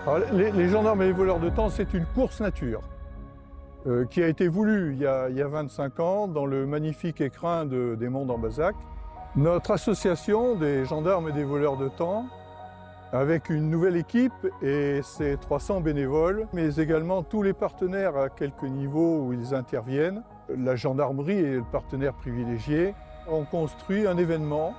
Alors, les gendarmes et les voleurs de temps, c'est une course nature qui a été voulue il y a 25 ans dans le magnifique écrin des Monts d'Ambazac. Notre association des gendarmes et des voleurs de temps, avec une nouvelle équipe et ses 300 bénévoles, mais également tous les partenaires à quelques niveaux où ils interviennent, la gendarmerie est le partenaire privilégié, ont construit un événement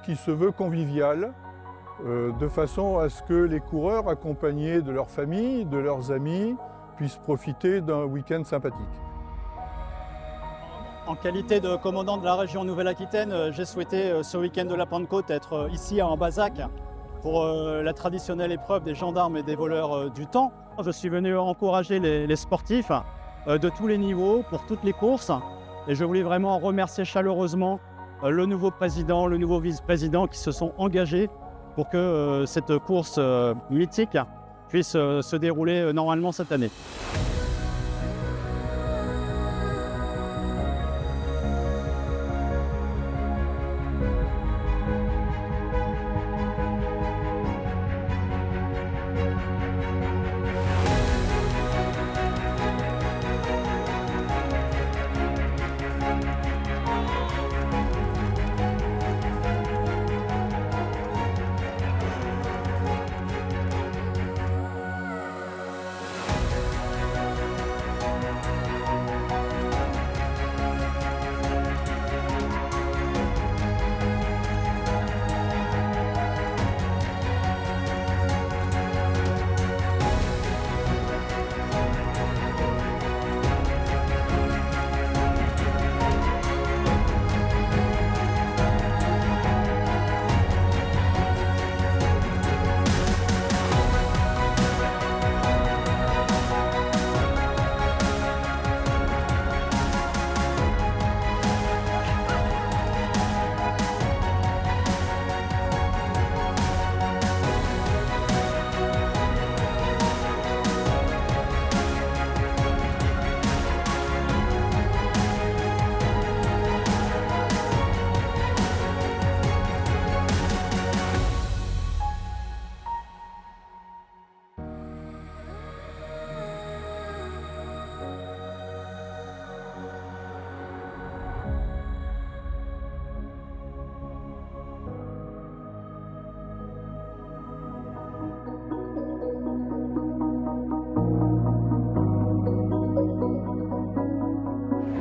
qui se veut convivial, de façon à ce que les coureurs, accompagnés de leurs familles, de leurs amis, puissent profiter d'un week-end sympathique. En qualité de commandant de la région Nouvelle-Aquitaine, j'ai souhaité ce week-end de la Pentecôte être ici à Ambazac pour la traditionnelle épreuve des gendarmes et des voleurs du temps. Je suis venu encourager les sportifs de tous les niveaux pour toutes les courses et je voulais vraiment remercier chaleureusement le nouveau président, le nouveau vice-président qui se sont engagés pour que cette course mythique puisse se dérouler normalement cette année.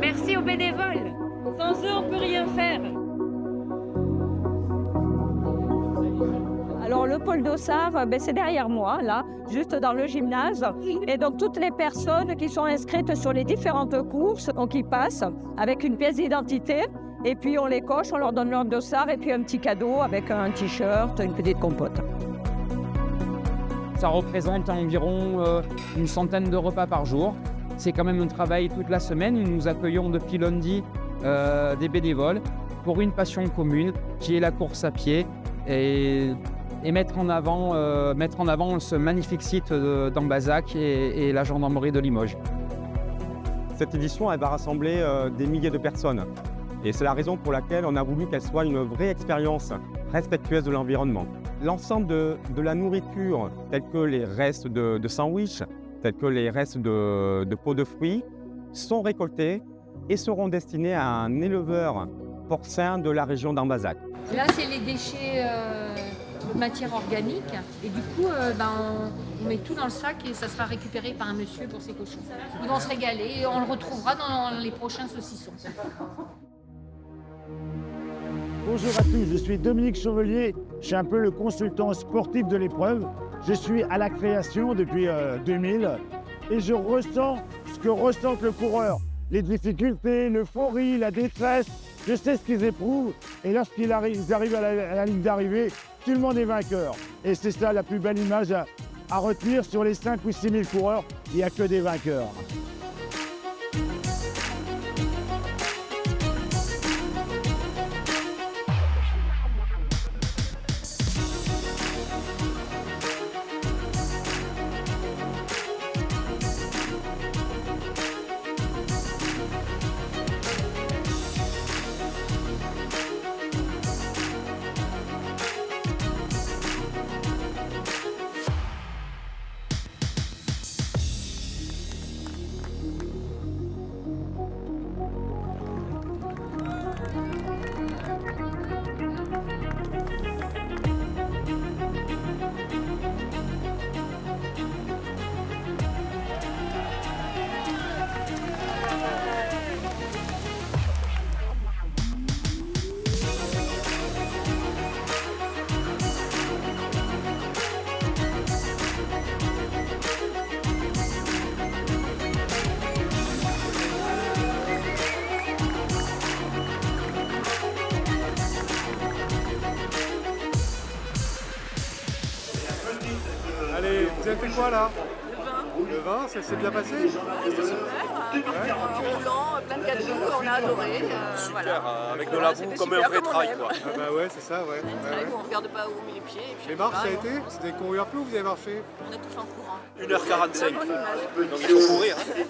Merci aux bénévoles. Sans eux, on ne peut rien faire. Alors le pôle d'Ossard, c'est derrière moi, là, juste dans le gymnase. Et donc toutes les personnes qui sont inscrites sur les différentes courses, donc ils passent avec une pièce d'identité. Et puis on les coche, on leur donne leur dossard et puis un petit cadeau avec un t-shirt, une petite compote. Ça représente environ une centaine de repas par jour. C'est quand même un travail toute la semaine. Nous accueillons depuis lundi des bénévoles pour une passion commune qui est la course à pied et mettre en avant ce magnifique site d'Ambazac et la gendarmerie de Limoges. Cette édition, elle va rassembler des milliers de personnes. Et c'est la raison pour laquelle on a voulu qu'elle soit une vraie expérience respectueuse de l'environnement. L'ensemble de la nourriture, tels que les restes de sandwich, tels que les restes de pots de fruits, sont récoltés et seront destinés à un éleveur porcin de la région d'Ambazac. Là, c'est les déchets de matière organique. Et du coup, on met tout dans le sac et ça sera récupéré par un monsieur pour ses cochons. Ils vont se régaler et on le retrouvera dans les prochains saucissons. Bonjour à tous, je suis Dominique Chevelier, je suis un peu le consultant sportif de l'épreuve. Je suis à la création depuis 2000 et je ressens ce que ressent le coureur. Les difficultés, l'euphorie, la détresse, je sais ce qu'ils éprouvent et lorsqu'ils arrivent à la ligne d'arrivée, tout le monde est vainqueur. Et c'est ça la plus belle image à retenir sur les 5 ou 6 000 coureurs, il n'y a que des vainqueurs. avez fait quoi là? Le vin, ça s'est bien passé? C'était super, parcours roulant, plein de cadeaux, on a adoré. Super, avec de Voilà, la boue c'était comme super, un vrai comme on trail aime. quoi. Ah bah ouais, c'est ça, ouais. Trail où on regarde pas où on met les pieds. Et puis Les marches, ça a voilà, été? Vous avez couru un peu ou vous avez marché? on a tout fait en courant. 1h45. Bonne image. Donc il faut courir. Hein.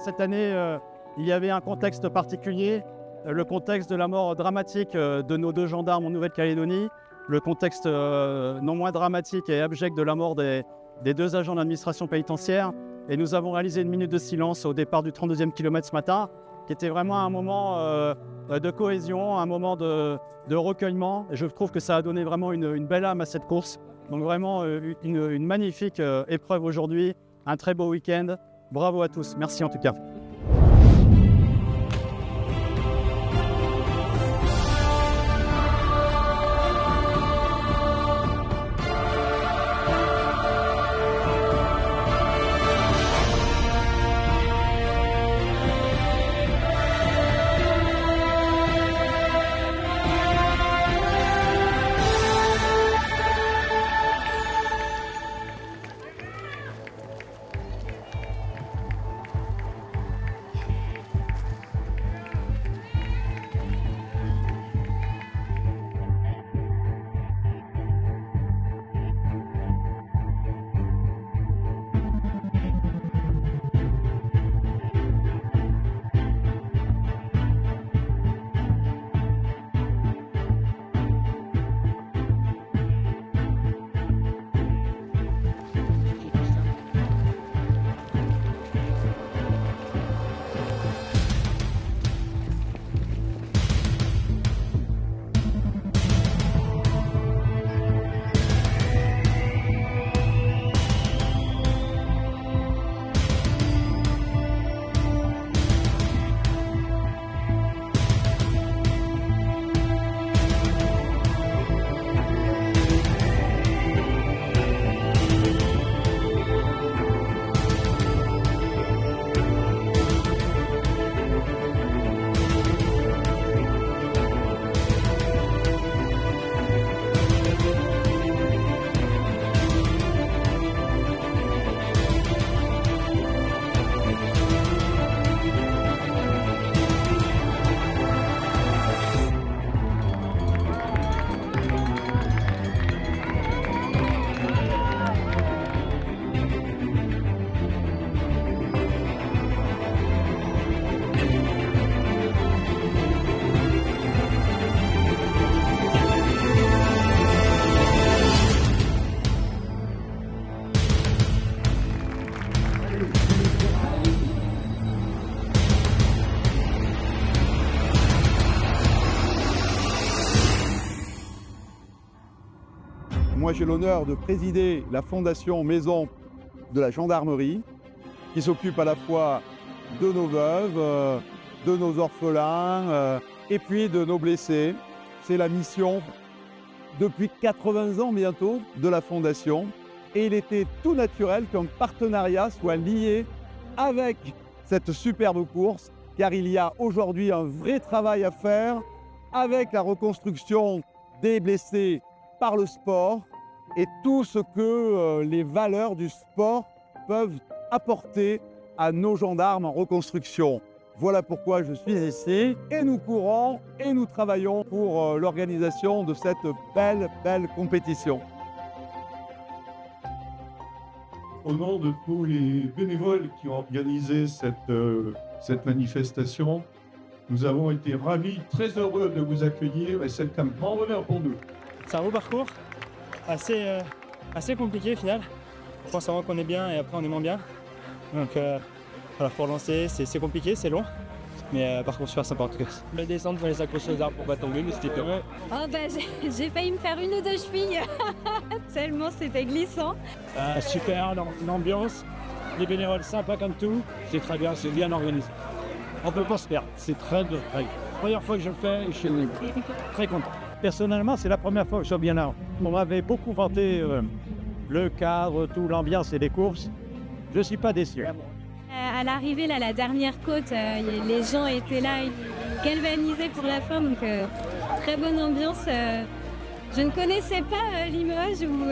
Cette année, il y avait un contexte particulier, le contexte de la mort dramatique de nos 2 gendarmes en Nouvelle-Calédonie, le contexte non moins dramatique et abject de la mort des 2 agents de l'administration pénitentiaire. Et nous avons réalisé une minute de silence au départ du 32e kilomètre ce matin, qui était vraiment un moment de cohésion, un moment de recueillement. Et je trouve que ça a donné vraiment une belle âme à cette course. Donc vraiment une magnifique épreuve aujourd'hui, un très beau week-end. Bravo à tous, merci en tout cas. Moi, j'ai l'honneur de présider la fondation Maison de la Gendarmerie, qui s'occupe à la fois de nos veuves, de nos orphelins et puis de nos blessés. C'est la mission depuis 80 ans bientôt de la fondation. Et il était tout naturel qu'un partenariat soit lié avec cette superbe course, car il y a aujourd'hui un vrai travail à faire avec la reconstruction des blessés par le sport et tout ce que les valeurs du sport peuvent apporter à nos gendarmes en reconstruction. Voilà pourquoi je suis ici et nous courons et nous travaillons pour l'organisation de cette belle compétition. au nom de tous les bénévoles qui ont organisé cette manifestation, nous avons été ravis, très heureux de vous accueillir et c'est un grand honneur pour nous. C'est un beau parcours, assez compliqué au final. Je pense avant qu'on est bien et après on est moins bien. Donc voilà, pour lancer, c'est compliqué, c'est long. Mais par contre super sympa en tout cas. La descente, il fallait s'accrocher aux arbres pour pas tomber, mais c'était heureux. Oh bah j'ai failli me faire une ou deux chevilles, tellement c'était glissant. Super, l'ambiance, les bénévoles sympas comme tout, c'est très bien, c'est bien organisé. On peut pas se perdre, c'est très bien. Première fois que je le fais, je suis très content. Personnellement, c'est la première fois que je viens là. On m'avait beaucoup vanté le cadre, tout, l'ambiance et les courses. Je suis pas déçu. À l'arrivée, là, la dernière côte, les gens étaient là, galvanisés pour la fin, donc très bonne ambiance. Je ne connaissais pas Limoges ou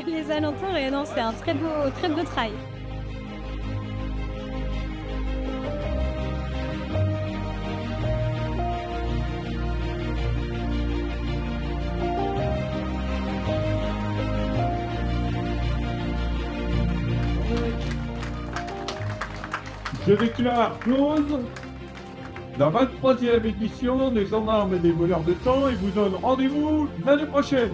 les alentours, et non, c'est un très beau trail. Je déclare close la 23e édition des gendarmes et des voleurs de temps et vous donne rendez-vous l'année prochaine.